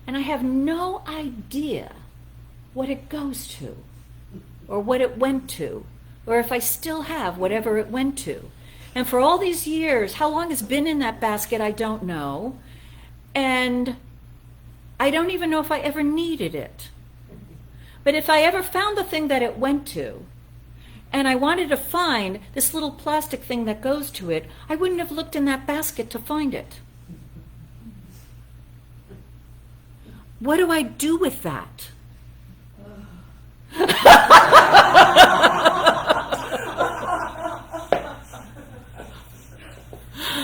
And I have no idea what it goes to, or what it went to, or if I still have whatever it went to. And for all these years, how long it's been in that basket, I don't know. And I don't even know if I ever needed it. But if I ever found the thing that it went to, and I wanted to find this little plastic thing that goes to it, I wouldn't have looked in that basket to find it. What do I do with that?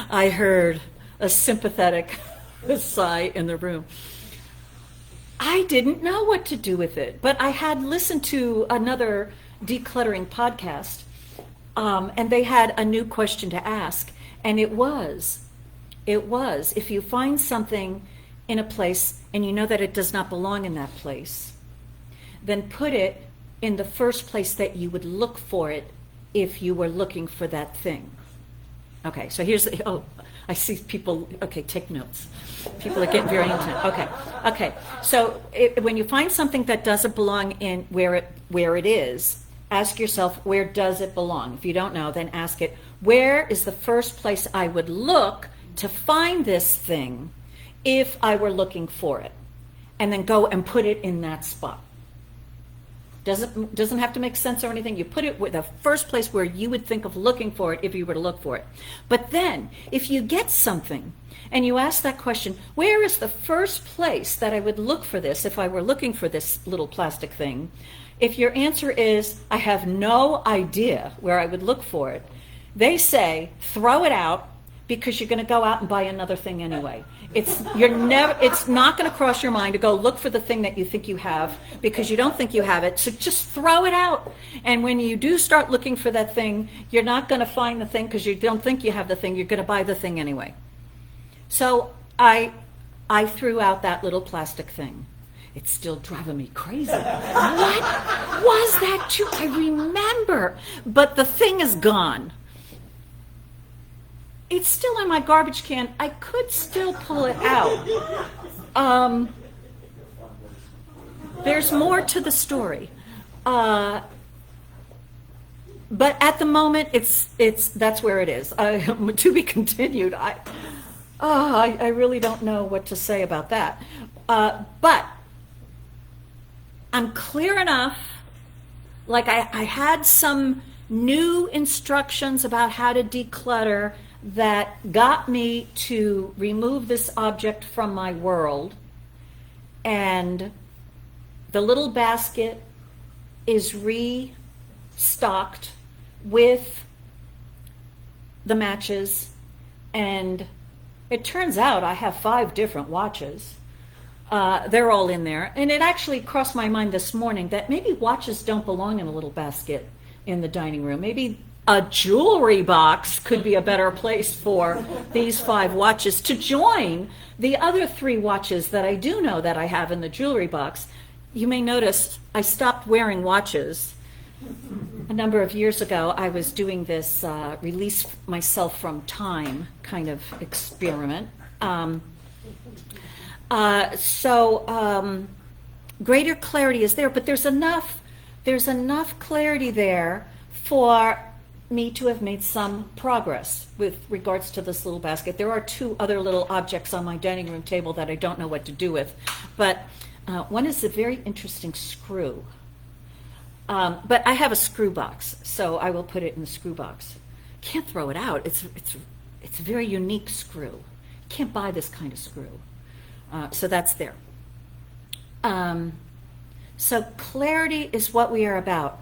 I heard a sympathetic sigh in the room. I didn't know what to do with it, but I had listened to another decluttering podcast, and they had a new question to ask, and it was, if you find something in a place and you know that it does not belong in that place, then put it in the first place that you would look for it if you were looking for that thing. Okay, so here's the, oh, I see people, okay, take notes. People are getting very intense. Okay. So when you find something that doesn't belong in where it is, ask yourself, where does it belong? If you don't know, then ask it, where is the first place I would look to find this thing if I were looking for it? And then go and put it in that spot. Doesn't have to make sense or anything. You put it with the first place where you would think of looking for it if you were to look for it. But then, if you get something and you ask that question, where is the first place that I would look for this if I were looking for this little plastic thing? If your answer is, I have no idea where I would look for it, they say, throw it out, because you're going to go out and buy another thing anyway. It's not going to cross your mind to go look for the thing that you think you have because you don't think you have it. So just throw it out. And when you do start looking for that thing, you're not going to find the thing because you don't think you have the thing. You're going to buy the thing anyway. So I threw out that little plastic thing. It's still driving me crazy. What was that too? I remember, but the thing is gone. It's still in my garbage can. I could still pull it out. There's more to the story. But at the moment, that's where it is. To be continued. I really don't know what to say about that. But I'm clear enough, like I had some new instructions about how to declutter that got me to remove this object from my world, and the little basket is restocked with the matches, and it turns out I have 5 different watches. They're all in there, and it actually crossed my mind this morning that maybe watches don't belong in a little basket in the dining room. Maybe a jewelry box could be a better place for these 5 watches to join the other 3 watches that I do know that I have in the jewelry box. You may notice I stopped wearing watches. A number of years ago, I was doing this release myself from time kind of experiment. Greater clarity is there, but there's enough clarity there for me to have made some progress with regards to this little basket. There are 2 other little objects on my dining room table that I don't know what to do with, but one is a very interesting screw. But I have a screw box, so I will put it in the screw box. Can't throw it out. It's a very unique screw. Can't buy this kind of screw. So that's there. So clarity is what we are about.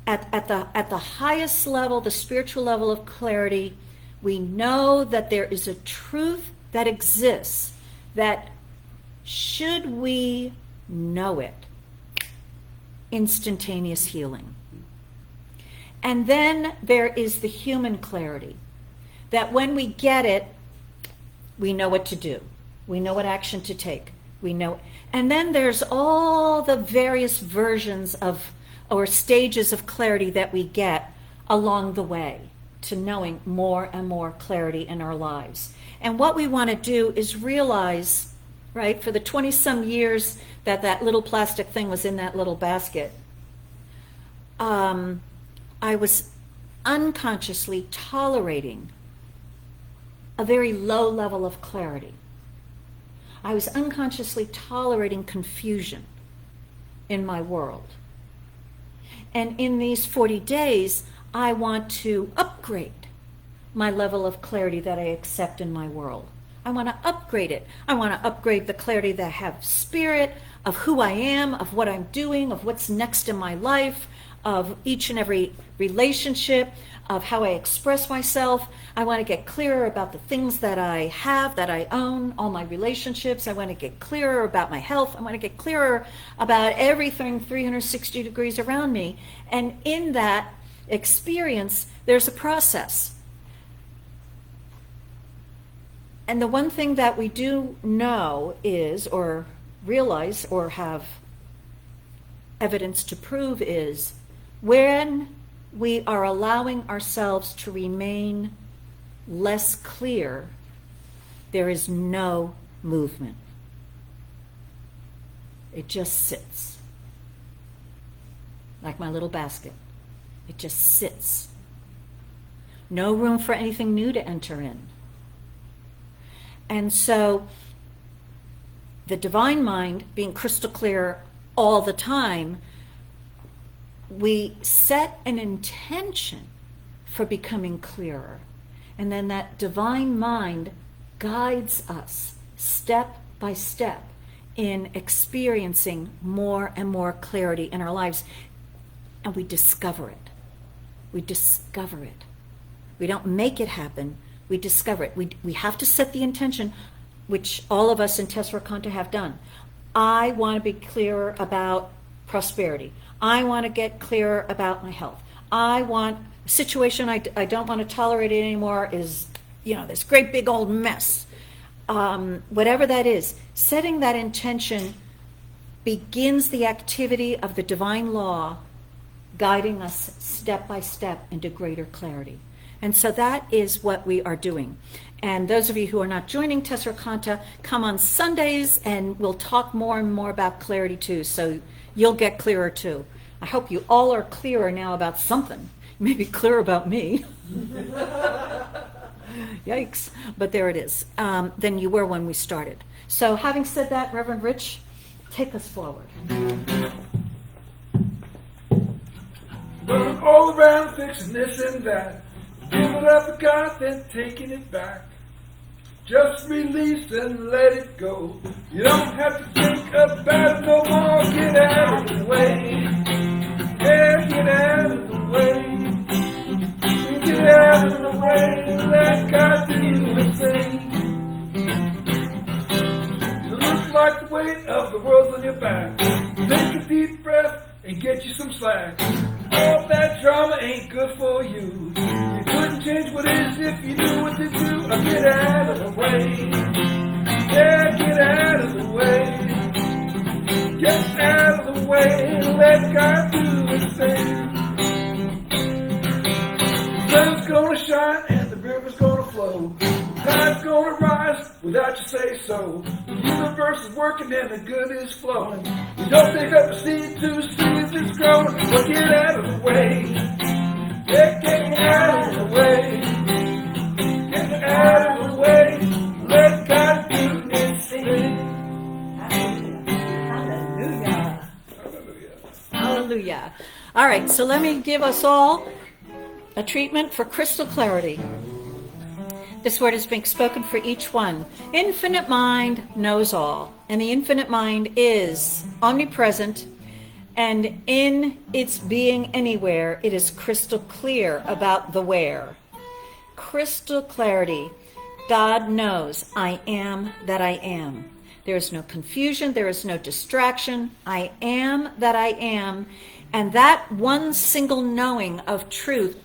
At the highest level, the spiritual level of clarity, we know that there is a truth that exists, that should we know it, instantaneous healing. And then there is the human clarity, that when we get it, we know what to do. We know what action to take. We know. And then there's all the various versions of or stages of clarity that we get along the way to knowing more and more clarity in our lives. And what we want to do is realize, right, for the 20-some years that little plastic thing was in that little basket, I was unconsciously tolerating a very low level of clarity. I was unconsciously tolerating confusion. in my world. And in these 40 days, I want to upgrade my level of clarity that I accept in my world. I want to upgrade it. I want to upgrade the clarity that I have spirit, of who I am, of what I'm doing, of what's next in my life, of each and every relationship, of how I express myself. I want to get clearer about the things that I have, that I own, all my relationships. I want to get clearer about my health. I want to get clearer about everything 360 degrees around me. And in that experience, there's a process. And the one thing that we do know is, or realize, or have evidence to prove is, when we are allowing ourselves to remain less clear, there is no movement. It just sits. Like my little basket. It just sits. No room for anything new to enter in. And so the divine mind, being crystal clear all the time, we set an intention for becoming clearer. And then that divine mind guides us step by step in experiencing more and more clarity in our lives. And we discover it. We discover it. We don't make it happen. We discover it. We have to set the intention, which all of us in Tessarakonta have done. I want to be clearer about prosperity. I want to get clearer about my health. I want a situation I don't want to tolerate it anymore is, this great big old mess. Whatever that is, setting that intention begins the activity of the divine law, guiding us step by step into greater clarity. And so that is what we are doing. And those of you who are not joining Tessarakonta, come on Sundays and we'll talk more and more about clarity too. So you'll get clearer too. I hope you all are clearer now about something. You may be clear about me. Yikes. But there it is. Than you were when we started. So having said that, Reverend Rich, take us forward. Running all around fixing this and that. Giving up for God, then taking it back. Just release and let it go. You don't have to think about it no more. Get out of the way. Yeah, get out of the way. Get out of the way. Let God do His thing. You look like the weight of the world's on your back. Take a deep breath and get you some slack. All that drama ain't good for you. You couldn't change what is if you knew what to do. Get out of the way. Yeah, get out of the way. Get out of the way. Let God do His thing. The sun's gonna shine and the river's gonna flow. The tide's gonna rise without you say so. The universe is working and the good is flowing. You don't pick up a seed to see if it's growing. But get out of the way. Yeah, get out of the way. Get out of the way. Let God do His thing. Hallelujah. Hallelujah. All right, so let me give us all a treatment for crystal clarity. This word is being spoken for each one. Infinite mind knows all, and the infinite mind is omnipresent, and in its being anywhere, it is crystal clear about the where. Crystal clarity. God knows I am that I am. There is no confusion, there is no distraction. I am that I am, and that one single knowing of truth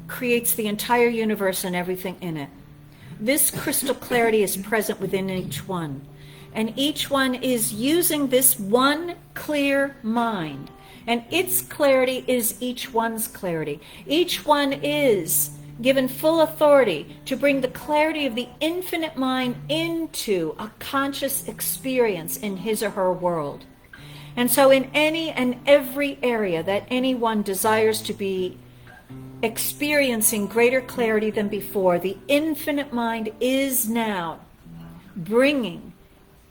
creates the entire universe and everything in it. This crystal clarity is present within each one. And each one is using this one clear mind. And its clarity is each one's clarity. Each one is given full authority to bring the clarity of the infinite mind into a conscious experience in his or her world. And so in any and every area that anyone desires to be experiencing greater clarity than before, the infinite mind is now bringing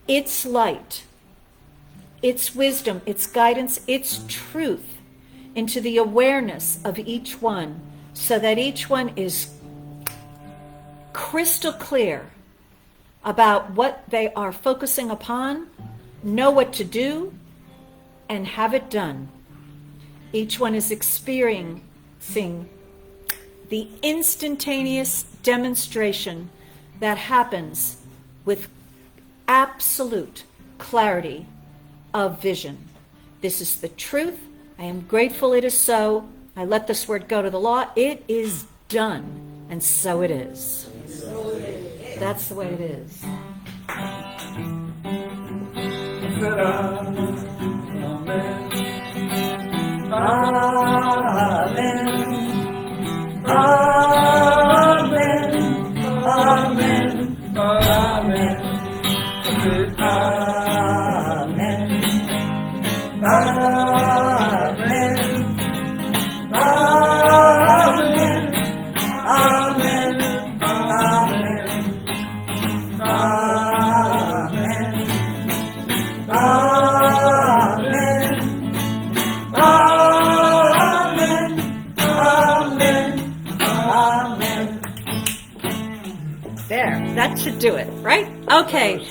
its light its wisdom, its guidance, its truth into the awareness of each one, so that each one is crystal clear about what they are focusing upon, know what to do, and have it done. Each one is experiencing the instantaneous demonstration that happens with absolute clarity of vision. This is the truth. I am grateful it is so. I let this word go to the law. It is done, and so it is. That's the way it is. Amen. Amen. Amen. Amen. Amen. Amen. Amen. Amen. There, that should do it, right? Okay.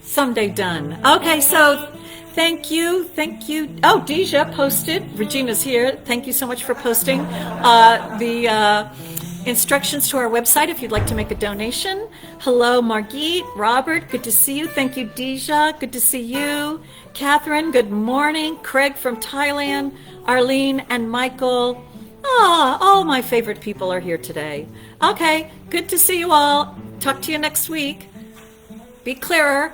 Someday done. Okay, so thank you. Oh, Deja posted. Regina's here. Thank you so much for posting the instructions to our website if you'd like to make a donation. Hello, Margit, Robert, good to see you. Thank you, Deja, good to see you. Catherine, good morning. Craig from Thailand, Arlene and Michael. All my favorite people are here today. Okay, good to see you all. Talk to you next week. Be clearer.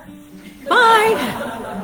Bye.